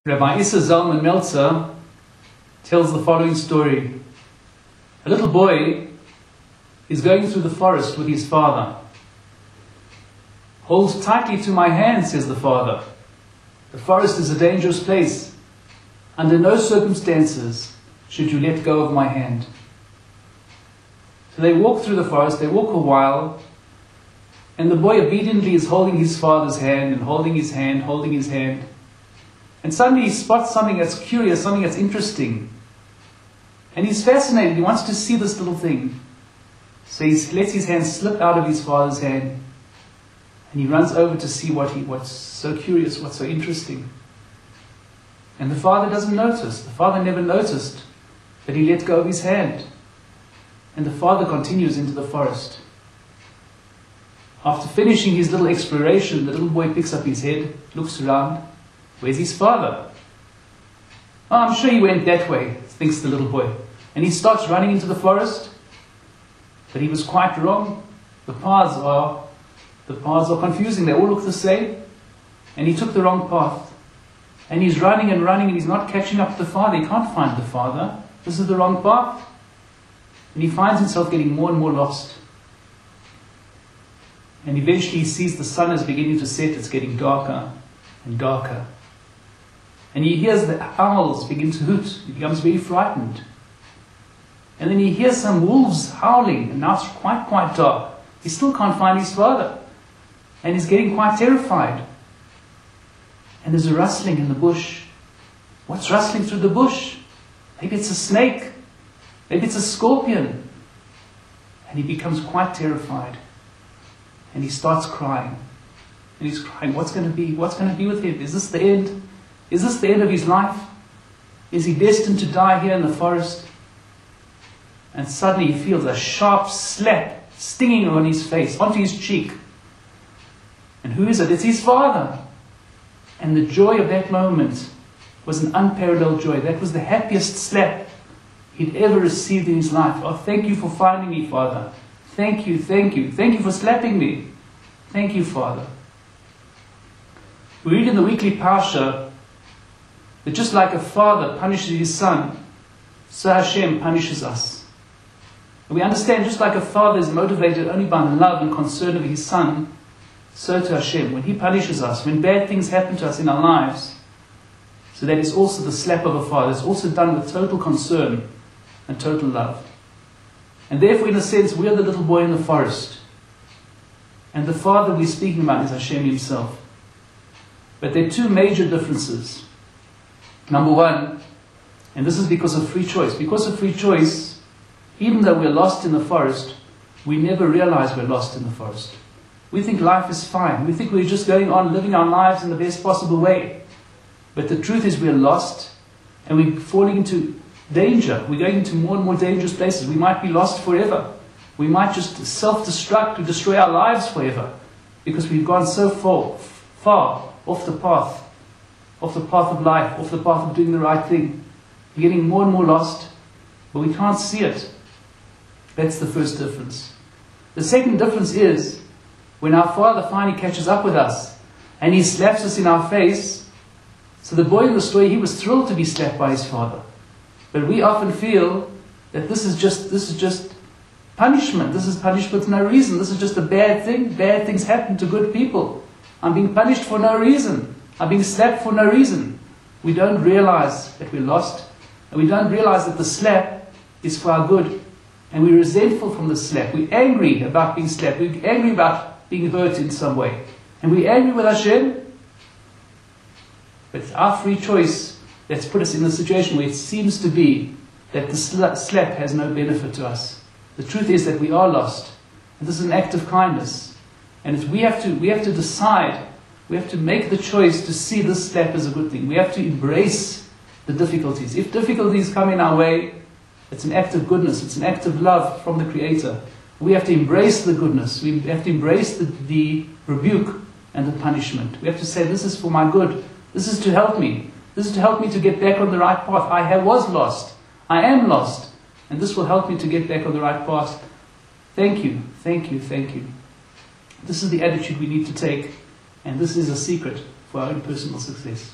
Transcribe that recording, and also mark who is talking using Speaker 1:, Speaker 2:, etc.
Speaker 1: Rabbi Issa Zalman Meltzer tells the following story. A little boy is going through the forest with his father. "Hold tightly to my hand," says the father. "The forest is a dangerous place. Under no circumstances should you let go of my hand." So they walk through the forest, they walk a while, and the boy obediently is holding his father's hand and holding his hand, holding his hand. And suddenly he spots something that's curious, something that's interesting. And he's fascinated, he wants to see this little thing. So he lets his hand slip out of his father's hand. And he runs over to see what's so curious, what's so interesting. And the father doesn't notice. The father never noticed that he let go of his hand. And the father continues into the forest. After finishing his little exploration, the little boy picks up his head, looks around. Where's his father? "Oh, I'm sure he went that way," thinks the little boy. And he starts running into the forest. But he was quite wrong. The paths are confusing. They all look the same. And he took the wrong path. And he's running and running and he's not catching up to the father. He can't find the father. This is the wrong path. And he finds himself getting more and more lost. And eventually he sees the sun is beginning to set. It's getting darker and darker. And he hears the owls begin to hoot. He becomes very frightened. And then he hears some wolves howling, and now it's quite dark. He still can't find his father. And he's getting quite terrified. And there's a rustling in the bush. What's rustling through the bush? Maybe it's a snake. Maybe it's a scorpion. And he becomes quite terrified. And he starts crying. And he's crying, what's going to be with him? Is this the end? Is this the end of his life? Is he destined to die here in the forest? And suddenly he feels a sharp slap stinging on his face, onto his cheek. And who is it? It's his father. And the joy of that moment was an unparalleled joy. That was the happiest slap he'd ever received in his life. "Oh, thank you for finding me, Father. Thank you, thank you. Thank you for slapping me. Thank you, Father." We read in the weekly Parsha that just like a father punishes his son, so Hashem punishes us. And we understand just like a father is motivated only by love and concern of his son, so to Hashem, when he punishes us, when bad things happen to us in our lives, so that is also the slap of a father. It's also done with total concern and total love. And therefore, in a sense, we are the little boy in the forest. And the father we're speaking about is Hashem himself. But there are two major differences. Number one, and this is because of free choice. Because of free choice, even though we're lost in the forest, we never realize we're lost in the forest. We think life is fine. We think we're just going on living our lives in the best possible way. But the truth is we're lost and we're falling into danger. We're going into more and more dangerous places. We might be lost forever. We might just self-destruct or destroy our lives forever because we've gone so far off the path of life, off the path of doing the right thing. We're getting more and more lost, but we can't see it. That's the first difference. The second difference is when our Father finally catches up with us and He slaps us in our face. So the boy in the story, he was thrilled to be slapped by his father. But we often feel that this is just punishment. This is punishment for no reason. This is just a bad thing. Bad things happen to good people. I'm being punished for no reason. I'm being slapped for no reason. We don't realize that we're lost. And we don't realize that the slap is for our good. And we're resentful from the slap. We're angry about being slapped. We're angry about being hurt in some way. And we're angry with Hashem. But it's our free choice that's put us in a situation where it seems to be that the slap has no benefit to us. The truth is that we are lost. And this is an act of kindness. And we have to decide, we have to make the choice to see this slap as a good thing. We have to embrace the difficulties. If difficulties come in our way, it's an act of goodness. It's an act of love from the Creator. We have to embrace the goodness. We have to embrace the rebuke and the punishment. We have to say, this is for my good. This is to help me. This is to help me to get back on the right path. I was lost. I am lost. And this will help me to get back on the right path. Thank you, thank you, thank you. This is the attitude we need to take. And this is a secret for our own personal success.